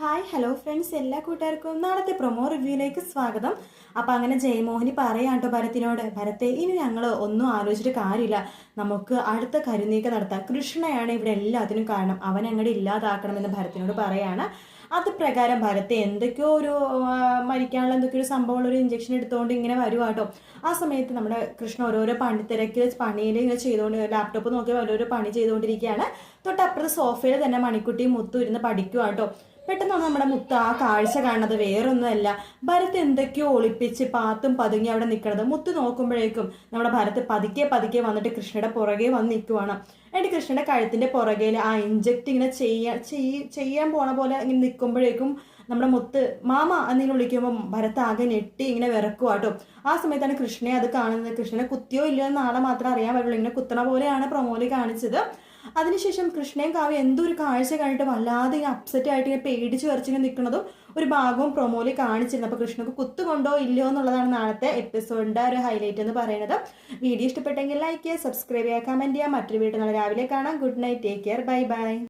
Hi hello friends, എല്ലാ കൂട്ടുകാർക്കും നാളത്തെ പ്രൊമോ റിവ്യൂയിലേക്ക് സ്വാഗതം. അപ്പം അങ്ങനെ ജയമോഹിനി പറയാട്ടോ ഭരത്തിനോട്, ഭരത്തെ ഇനി ഞങ്ങൾ ഒന്നും ആലോചിച്ചിട്ട് കാര്യമില്ല, നമുക്ക് അടുത്ത കരുനീക്കം നടത്താം. കൃഷ്ണയാണ് ഇവിടെ എല്ലാത്തിനും കാരണം, അവൻ അങ്ങോട്ട് ഇല്ലാതാക്കണമെന്ന് ഭരത്തിനോട് പറയാണ്. അത് പ്രകാരം ഭരത്തെ എന്തൊക്കെയോ ഒരു മരിക്കാനുള്ള എന്തൊക്കെയോ ഒരു സംഭവമുള്ള ഒരു ഇഞ്ചക്ഷൻ എടുത്തുകൊണ്ട് ഇങ്ങനെ വരുവാട്ടോ. ആ സമയത്ത് നമ്മുടെ കൃഷ്ണ ഓരോരോ പണിത്തിരക്ക് പണിയിൽ ഇങ്ങനെ ചെയ്തുകൊണ്ട് ലാപ്ടോപ്പ് നോക്കി ഓരോരോ പണി ചെയ്തുകൊണ്ടിരിക്കുകയാണ്. തൊട്ടപ്പുറത്ത് സോഫയിൽ തന്നെ മണിക്കുട്ടിയും മുത്തും ഇരുന്ന് പഠിക്കുവാട്ടോ. പെട്ടെന്നാണ് നമ്മുടെ മുത്ത് ആ കാഴ്ച കാണുന്നത്. വേറൊന്നുമല്ല, ഭരത് എന്തൊക്കെയോ ഒളിപ്പിച്ച് പാത്തും പതുങ്ങി അവിടെ നിൽക്കണത്. മുത്ത് നോക്കുമ്പോഴേക്കും നമ്മുടെ ഭരത് പതുക്കെ പതുക്കെ വന്നിട്ട് കൃഷ്ണയുടെ പുറകെ വന്ന് നിൽക്കുവാണ്. എന്നിട്ട് കൃഷ്ണയുടെ കഴുത്തിന്റെ പുറകെ ആ ഇഞ്ചക്ട് ഇങ്ങനെ ചെയ്യാൻ പോണ പോലെ ഇങ്ങനെ നിൽക്കുമ്പോഴേക്കും നമ്മുടെ മുത്ത് മാമ എന്നിങ്ങനെ വിളിക്കുമ്പോൾ ഭരത് ആകെ ഞെട്ടി ഇങ്ങനെ വിറക്കുവാട്ടോ. ആ സമയത്താണ് കൃഷ്ണയെ അത് കാണുന്നത്. കൃഷ്ണനെ കുത്തിയോ ഇല്ലയോ എന്ന് നാളെ മാത്രം അറിയാൻ പറ്റുള്ളൂ. ഇങ്ങനെ കുത്തണ പോലെയാണ് പ്രൊമോയിൽ കാണിച്ചത്. അതിനുശേഷം കൃഷ്ണയും കാവ്യ എന്തോ ഒരു കാഴ്ച കണ്ടിട്ട് വല്ലാതെ ഇങ്ങനെ അപ്സെറ്റ് ആയിട്ട് ഇങ്ങനെ പേടിച്ച് വരച്ചിങ്ങനെ നിൽക്കുന്നതും ഒരു ഭാഗവും പ്രൊമോയിൽ കാണിച്ചിരുന്നു. അപ്പോൾ കൃഷ്ണക്ക് കുത്തുകൊണ്ടോ ഇല്ലയോ എന്നുള്ളതാണ് നാളത്തെ എപ്പിസോഡിന്റെ ഒരു ഹൈലൈറ്റ് എന്ന് പറയുന്നത്. വീഡിയോ ഇഷ്ടപ്പെട്ടെങ്കിൽ ലൈക്ക് ചെയ്യുക, സബ്സ്ക്രൈബ് ചെയ്യുക, കമന്റ് ചെയ്യുക. മറ്റൊരു വീഡിയോ നാളെ രാവിലെ കാണാം. Good night, take care, bye bye.